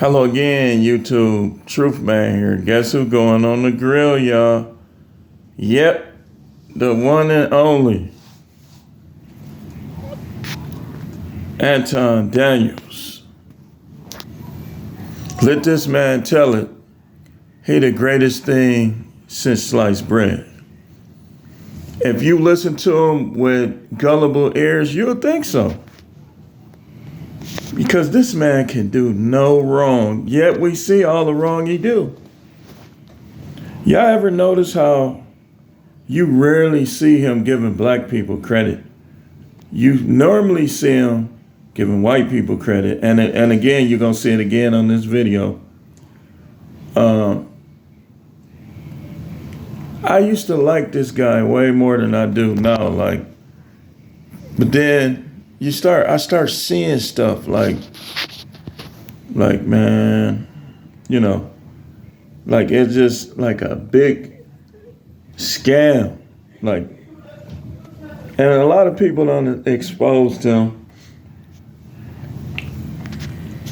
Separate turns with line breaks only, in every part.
Hello again, YouTube. Truth Man here. Guess who's going on the grill, y'all? Yep, the one and only Anton Daniels. Let this man tell it. He the greatest thing since sliced bread. If you listen to him with gullible ears, you'll think so. Because this man can do no wrong, yet we see all the wrong he do. Y'all ever notice how you rarely see him giving black people credit? You normally see him giving white people credit. And again, you're going to see it again on this video. I used to like this guy way more than I do now. But then I start seeing stuff like man, it's just like a big scam. And a lot of people don't expose him.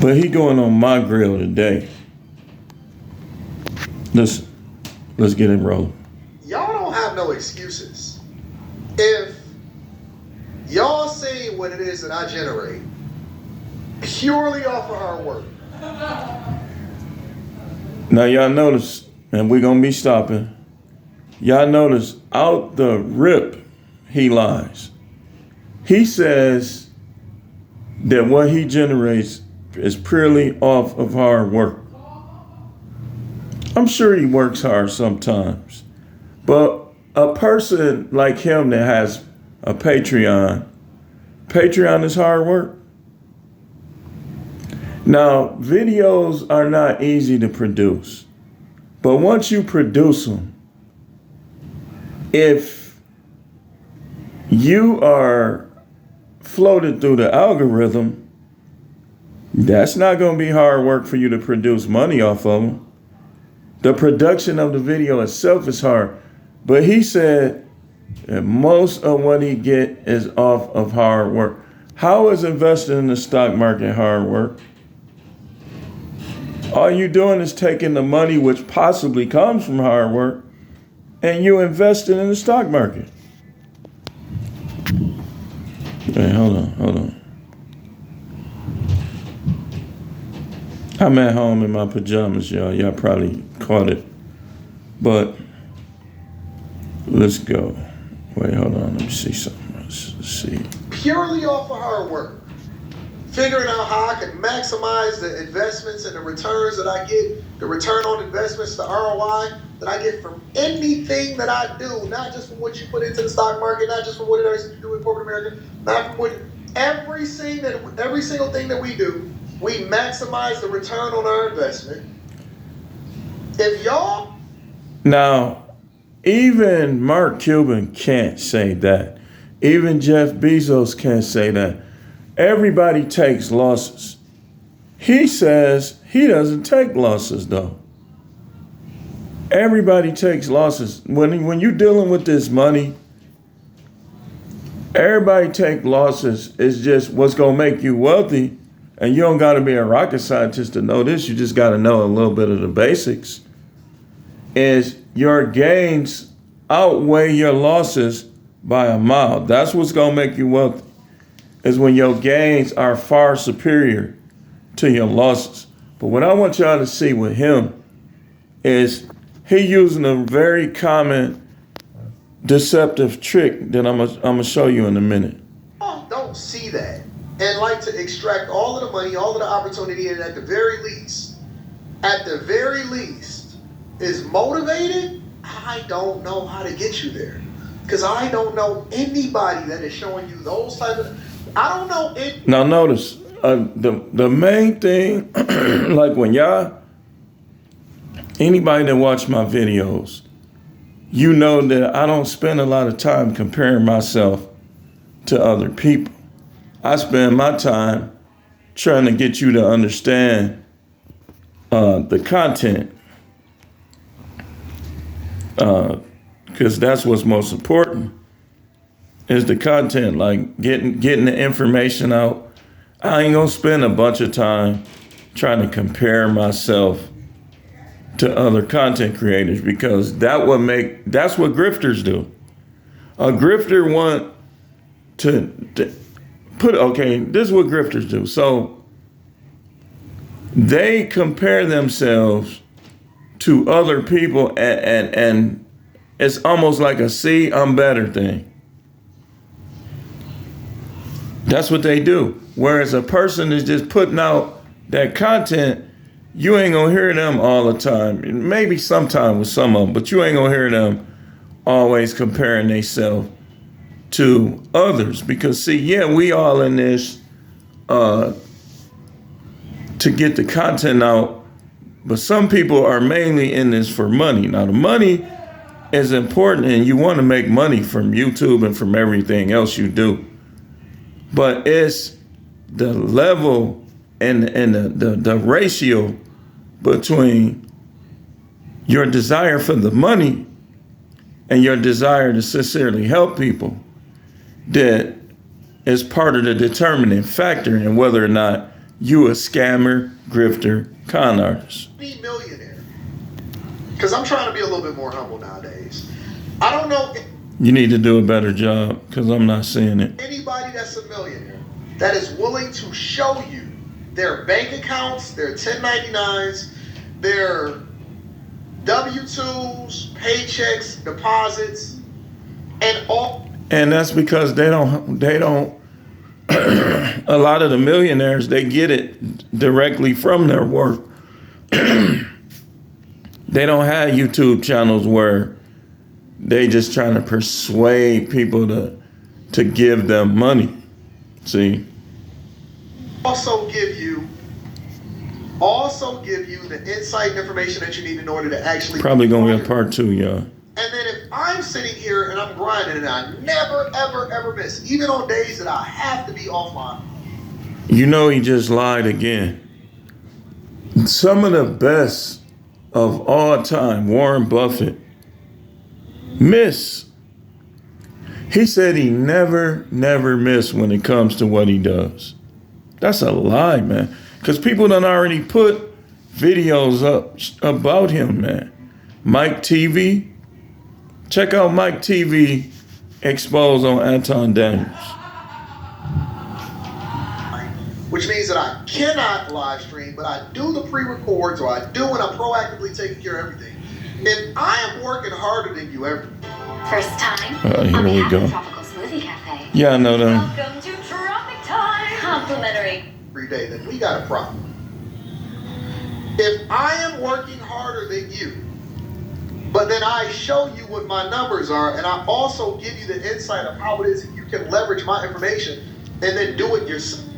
But he going on my grill today. Let's get it rolling.
Y'all don't have no excuses. If y'all see what it is that I generate purely off of hard work.
Now y'all notice, and we're gonna be stopping. Y'all notice out the rip, he lies. He says that what he generates is purely off of hard work. I'm sure he works hard sometimes, but a person like him that has a Patreon is hard work. Now, videos are not easy to produce, but once you produce them, if you are floated through the algorithm, that's not going to be hard work for you to produce money off of them. The production of the video itself is hard, but he said that most of what he get is off of hard work. How is investing in the stock market hard work? All you doing is taking the money which possibly comes from hard work and you investing in the stock market. Hey, hold on. I'm at home in my pajamas, y'all. Y'all probably caught it. But let's go. Wait, hold on. Let me see something else. Let's see.
Purely off of hard work. Figuring out how I can maximize the investments and the returns that I get, the return on investments, the ROI that I get from anything that I do, not just from what you put into the stock market, not just from what it is you do in corporate America, not from what every single thing that we do, we maximize the return on our investment. If y'all...
Now, even Mark Cuban can't say that. Even Jeff Bezos can't say that. Everybody takes losses. He says he doesn't take losses, though. Everybody takes losses. When you're dealing with this money, everybody take losses. It's just what's going to make you wealthy. And you don't got to be a rocket scientist to know this. You just got to know a little bit of the basics. Is your gains outweigh your losses by a mile. That's what's going to make you wealthy. Is when your gains are far superior to your losses. But what I want y'all to see with him is he using a very common deceptive trick that I'm gonna show you in a minute.
Don't see that and like to extract all of the money, all of the opportunity, and at the very least, is motivated. I don't know how to get you there because I don't know anybody that is showing you those type of. I don't know it.
Now notice the main thing, like when anybody that watch my videos, you know that I don't spend a lot of time comparing myself to other people. I spend my time trying to get you to understand the content, because that's what's most important. Is the content, like getting the information out. I ain't gonna spend a bunch of time trying to compare myself to other content creators, because that's what grifters do. A grifter want to put, okay, this is what grifters do. So they compare themselves to other people, and it's almost like a see, I'm better thing. That's what they do. Whereas a person is just putting out that content, you ain't gonna hear them all the time. Maybe sometime with some of them, but you ain't gonna hear them always comparing themselves to others. Because see, yeah, we all in this to get the content out, but some people are mainly in this for money. Now the money is important, and you want to make money from YouTube and from everything else you do. But it's the level and the ratio between your desire for the money and your desire to sincerely help people that is part of the determining factor in whether or not you a scammer, grifter, con artist.
Be millionaire. Because I'm trying to be a little bit more humble nowadays. I don't know
You need to do a better job, because I'm not seeing it.
anybody that's a millionaire that is willing to show you their bank accounts, their 1099s, their W-2s, paychecks, deposits, and all.
And that's because they don't a lot of the millionaires, they get it directly from their work. They don't have YouTube channels where they just trying to persuade people to give them money. See?
Also give you the insight and information that you need in order to actually.
Probably gonna be a part 2, y'all.
And then if I'm sitting here and I'm grinding and I never, ever, ever miss, even on days that I have to be offline.
You know, he just lied again. Some of the best of all time, Warren Buffett, miss. He said he never miss when it comes to what he does. That's a lie, man. Because people done already put videos up about him, man. Mike TV. Check out Mike TV exposed on Anton Daniels.
Which means that I cannot live stream, but I do the pre-records, or I do when I'm proactively taking care of everything. If I am working harder than you ever.
First time.
Here we go.
Tropical Smoothie Cafe.
Yeah, I know them.
Welcome to Tropic Time. Complimentary.
Every day, then we got a problem. If I am working harder than you, but then I show you what my numbers are, and I also give you the insight of how it is that you can leverage my information and then do it yourself.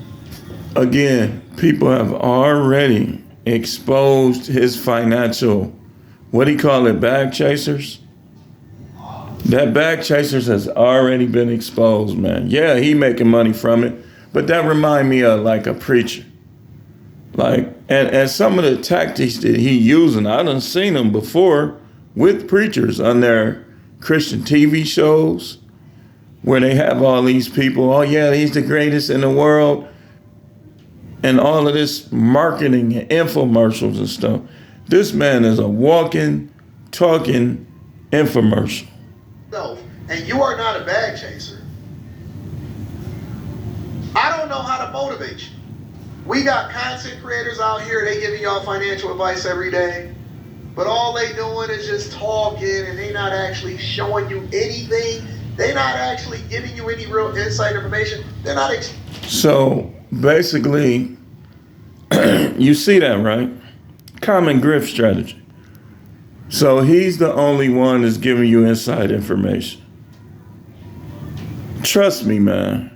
Again,
People have already exposed his financial, what do you call it, bag chasers? That bag chasers has already been exposed, man. Yeah, he making money from it, but that remind me of like a preacher. Like, and some of the tactics that he using, I done seen them before with preachers on their Christian TV shows where they have all these people, oh yeah, he's the greatest in the world, and all of this marketing and infomercials and stuff. This man is a walking, talking infomercial.
And you are not a bag chaser. I don't know how to motivate you. We got content creators out here, they giving y'all financial advice every day, but all they doing is just talking, and they not actually showing you anything. They not actually giving you any real insight information. They're not.
So basically, you see that, right? Common grift strategy. So he's the only one that's giving you inside information. Trust me, man.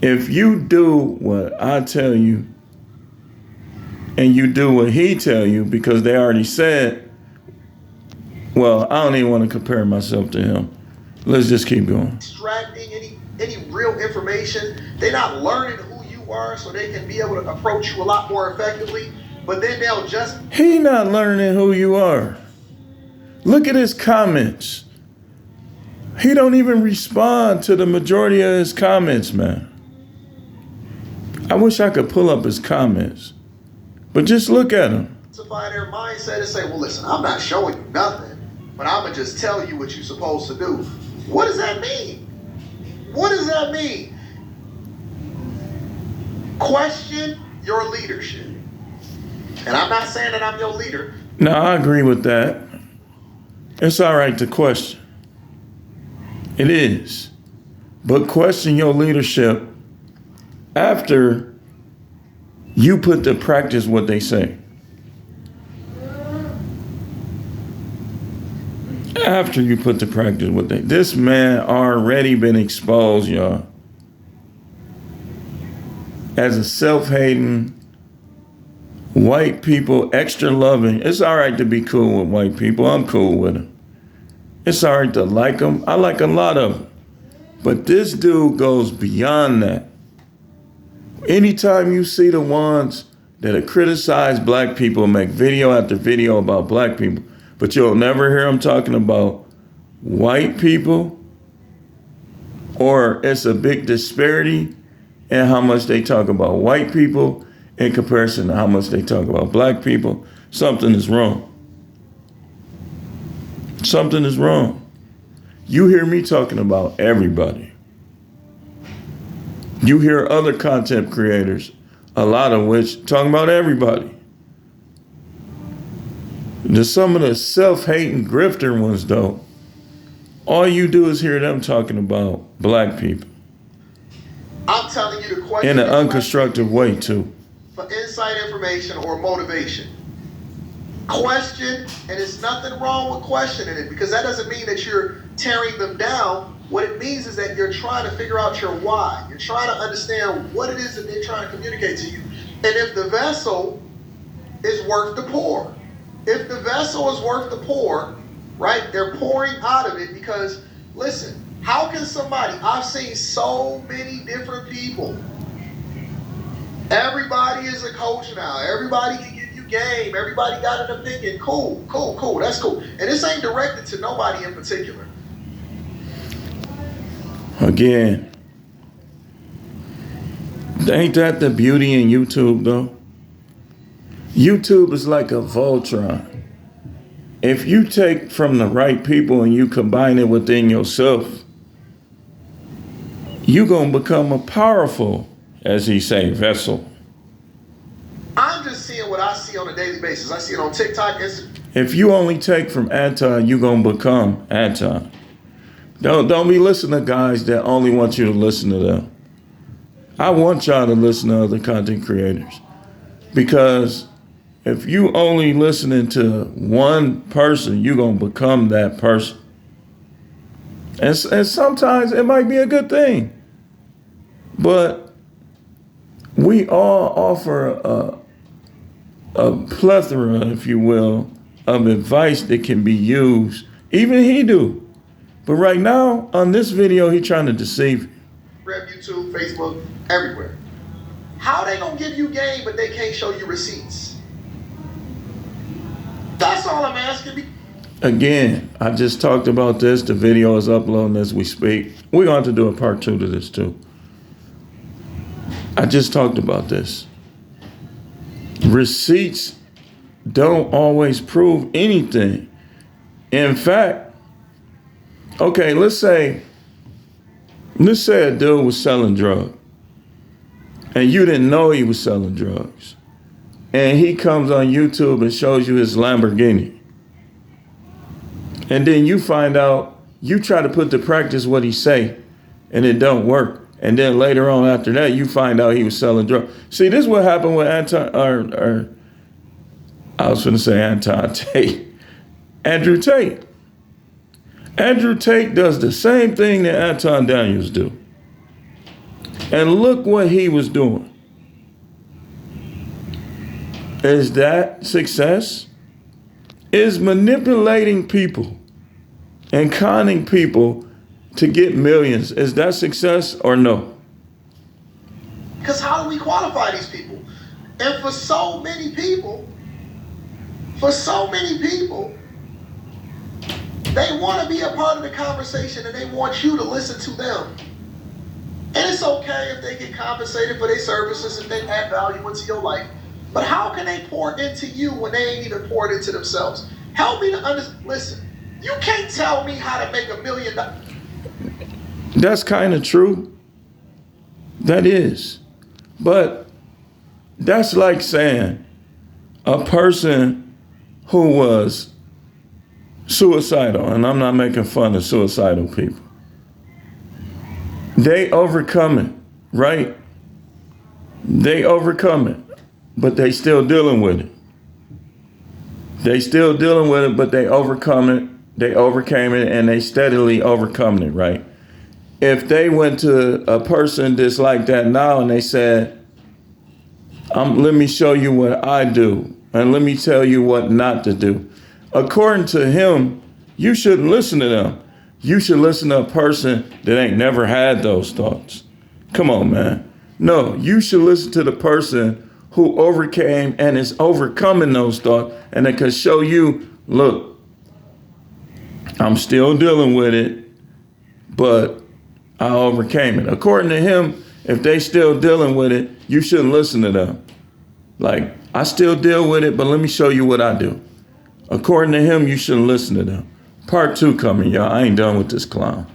If you do what I tell you and you do what he tell you, because they already said, well, I don't even want to compare myself to him. Let's just keep going.
Extracting any real information. They're not learning who you are so they can be able to approach you a lot more effectively. But then they'll just...
He not learning who you are. Look at his comments. He don't even respond to the majority of his comments, man. I wish I could pull up his comments. But just look at them.
Their mindset and say, well, listen, I'm not showing you nothing, but I'm going to just tell you what you're supposed to do. What does that mean? What does that mean? Question your leadership. And I'm not saying that I'm your leader.
No, I agree with that. It's all right to question. It is. But question your leadership after you put to practice what they say. After you put to practice what they... This man already been exposed, y'all, as a self-hating, white people, extra loving. It's all right to be cool with white people. I'm cool with them. It's all right to like them. I like a lot of them. But this dude goes beyond that. Anytime you see the ones that criticize black people, make video after video about black people, but you'll never hear them talking about white people, or it's a big disparity in how much they talk about white people in comparison to how much they talk about black people, something is wrong. Something is wrong. You hear me talking about everybody. You hear other content creators, a lot of which talking about everybody. Some of the self-hating grifter ones, though, all you do is hear them talking about black people.
I'm telling you the question
in an unconstructive way, too.
For insight, information, or motivation. Question, and there's nothing wrong with questioning it, because that doesn't mean that you're tearing them down. What it means is that you're trying to figure out your why. You're trying to understand what it is that they're trying to communicate to you. And if the vessel is worth the pour. If the vessel is worth the pour, right, they're pouring out of it because, listen, how can somebody, I've seen so many different people. Everybody is a coach now. Everybody can give you game. Everybody got an opinion. Cool. That's cool. And this ain't directed to nobody in particular.
Again, ain't that the beauty in YouTube, though? YouTube is like a Voltron. If you take from the right people and you combine it within yourself, you're going to become a powerful, as he say, vessel.
I'm just seeing what I see on a daily basis. I see it on TikTok, Instagram.
If you only take from Anton, you're going to become Anton. Don't be listening to guys that only want you to listen to them. I want y'all to listen to other content creators. Because if you only listening to one person, you're going to become that person. And sometimes it might be a good thing. But we all offer a plethora, if you will, of advice that can be used. Even he do. But right now, on this video, he trying to deceive you.
YouTube, Facebook, everywhere. How they gonna give you game, but they can't show you receipts? That's all I'm asking.
Again, I just talked about this. The video is uploading as we speak. We're going to do a part 2 to this too. I just talked about this. Receipts don't always prove anything. In fact, okay, let's say a dude was selling drugs and you didn't know he was selling drugs. And he comes on YouTube and shows you his Lamborghini. And then you find out, you try to put to practice what he say, and it don't work. And then later on after that, you find out he was selling drugs. See, this is what happened with Anton Tate. Andrew Tate. Andrew Tate does the same thing that Anton Daniels do. And look what he was doing. Is that success? Is manipulating people and conning people to get millions, is that success or no?
Because how do we qualify these people? And for so many people, they want to be a part of the conversation and they want you to listen to them. And it's okay if they get compensated for their services and they add value into your life. But how can they pour into you when they ain't even poured into themselves? Help me to understand. Listen, you can't tell me how to make $1 million.
That's kind of true. That is. But that's like saying a person who was suicidal, and I'm not making fun of suicidal people. They overcome it, right? They overcome it, but they still dealing with it. They still dealing with it, but they overcome it. They overcame it, and they steadily overcoming it, right? If they went to a person that's like that now and they said, let me show you what I do, and let me tell you what not to do. According to him, you shouldn't listen to them. You should listen to a person that ain't never had those thoughts. Come on, man. No, you should listen to the person who overcame and is overcoming those thoughts, and it can show you, look, I'm still dealing with it, but I overcame it. According to him, if they still dealing with it, you shouldn't listen to them. Like, I still deal with it, but let me show you what I do. According to him, you shouldn't listen to them. Part 2 coming, y'all. I ain't done with this clown.